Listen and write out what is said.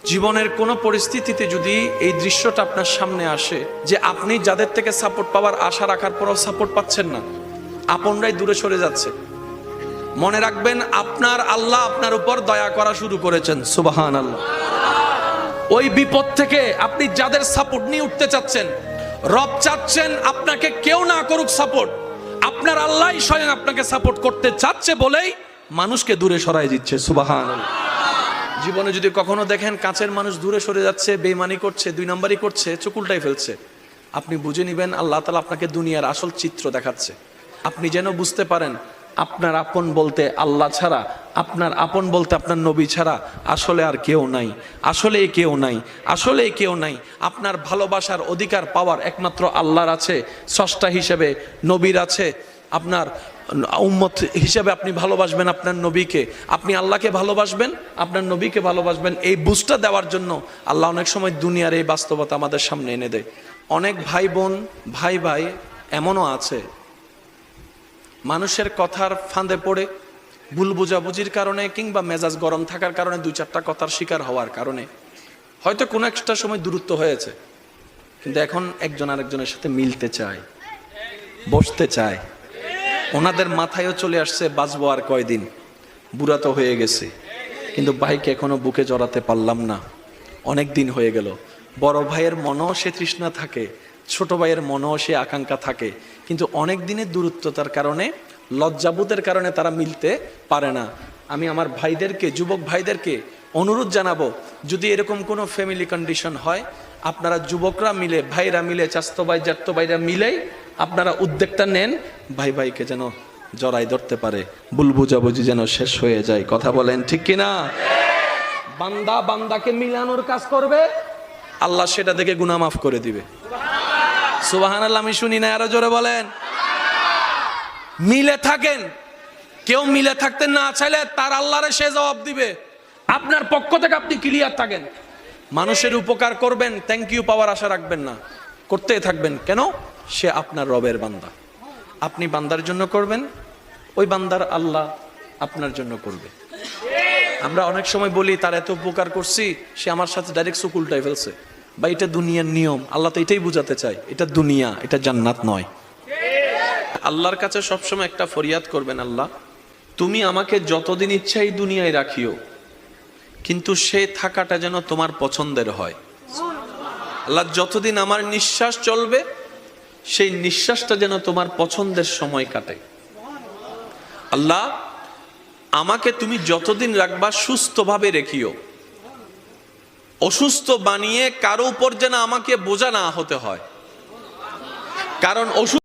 জীবনের কোনো পরিস্থিতিতে যদি এই দৃশ্যটা আপনার সামনে আসে যে আপনি যাদের থেকে সাপোর্ট পাওয়ার আশা রাখার পরও সাপোর্ট পাচ্ছেন না, আপনরাই দূরে সরে যাচ্ছে, মনে রাখবেন আপনার আল্লাহ আপনার উপর দয়া করা শুরু করেছেন। সুবহানাল্লাহ। ওই বিপদ থেকে আপনি যাদের সাপোর্ট নিয়ে উঠতে চাচ্ছেন, রব চাচ্ছেন আপনাকে কেউ না করুক সাপোর্ট, আপনার আল্লাহই স্বয়ং আপনাকে সাপোর্ট করতে চাচ্ছে বলেই মানুষকে দূরে সরাই দিচ্ছে। সুবহানাল্লাহ। জীবনে যদি কখনো দেখেন কাছের মানুষ দূরে সরে যাচ্ছে, বেঈমানি করছে, দুই নম্বরই করছে, চোখ উল্টাই ফেলছে, আপনি বুঝে নেবেন আল্লাহ তাআলা আপনাকে দুনিয়ার আসল চিত্র দেখাচ্ছে। আপনি যেন বুঝতে পারেন আপনার আপন বলতে আল্লাহ ছাড়া, আপনার আপন বলতে আপনার নবী ছাড়া আসলে আর কেউ নাই, আসলে কেউ নাই, আসলে কেউ নাই। আপনার ভালোবাসার অধিকার পাওয়ার একমাত্র আল্লাহর আছে, স্রষ্টা হিসেবে নবীর আছে। আপনার উম্মত হিসেবে আপনি ভালোবাসবেন আপনার নবীকে, আপনি আল্লাহকে ভালোবাসবেন, আপনার নবীকে ভালোবাসবেন। এই বুঝটা দেওয়ার জন্য আল্লাহ অনেক সময় দুনিয়ার এই বাস্তবতা আমাদের সামনে এনে দেয়। অনেক ভাই বোন, ভাই ভাই এমনও আছে মানুষের কথার ফাঁদে পড়ে, ভুল বোঝাবুঝির কারণে কিংবা মেজাজ গরম থাকার কারণে, দুই চারটা কথার শিকার হওয়ার কারণে হয়তো কোনো একটা সময় দূরত্ব হয়েছে, কিন্তু এখন একজন আরেকজনের সাথে মিলতে চায়, বসতে চায়। ওনাদের মাথায়ও চলে আসছে বাঁচবো আর কয়দিন, বুড়া তো হয়ে গেছে, কিন্তু ভাইকে এখনো বুকে জড়াতে পারলাম না, অনেক দিন হয়ে গেল। বড় ভাইয়ের মনেও সে তৃষ্ণা থাকে, ছোট ভাইয়ের মনেও সে আকাঙ্ক্ষা থাকে, কিন্তু অনেক দিনের দূরত্বতার কারণে, লজ্জাবোধের কারণে তারা মিলতে পারে না। আমি আমার ভাইদেরকে, যুবক ভাইদেরকে অনুরোধ জানাবো, যদি এরকম কোনো ফ্যামিলি কন্ডিশন হয়, আপনারা যুবকরা মিলে, ভাইরা মিলে, চাচতো ভাই জ্যাঠতো ভাইরা মিলেই আপনারা উদ্যোগটা নেন, ভাই ভাইকে যেন জড়াই ধরতে পারে, ভুল বুঝাবুঝি যেন শেষ হয়ে যায়। কথা বলেন ঠিক কিনা? বান্দা বান্দাকে মিলানোর কাজ করবে, আল্লাহ সেটা দেখে গুনাহ মাফ করে দিবে। সুবহানাল্লাহ। আমি শুনি না, আরো জোরে বলেন। মিলে থাকেন, কেউ মিলে থাকতে না চাইলে তার আল্লাহরে সে জবাব দিবে। আপনার পক্ষ থেকে আপনি ক্লিয়ার থাকেন, মানুষের উপকার করবেন, থ্যাংক ইউ পাওয়ার আশা রাখবেন না, করতেই থাকবেন। কেন? সে আপনার রবের বান্দা, আপনি বান্দার জন্য করবেন, ওই বান্দার আল্লাহ আপনার জন্য করবে। আমরা অনেক সময় বলি তার এত উপকার করছি, সে আমার সাথে ডাইরেক্ট চোখ উল্টাই ফেলছে, বা এটা দুনিয়ার নিয়ম। আল্লাহ তো এটাই বুঝাতে চায়, এটা দুনিয়া, এটা জান্নাত নয়। আল্লাহর কাছে সবসময় একটা ফরিয়াদ করবেন, আল্লাহ তুমি আমাকে যতদিন ইচ্ছা এই দুনিয়ায় রাখিও, কিন্তু সে থাকাটা যেন তোমার পছন্দের হয়। আল্লাহ যতদিন আমার নিঃশ্বাস চলবে, সেই নিঃশ্বাসটা যেন তোমার পছন্দের সময় কাটে। আল্লাহ আমাকে তুমি যতদিন রাখবা সুস্থভাবে রেখিও, অসুস্থ বানিয়ে কারো উপর যেন আমাকে বোঝা না হতে হয়, কারণ অসুস্থ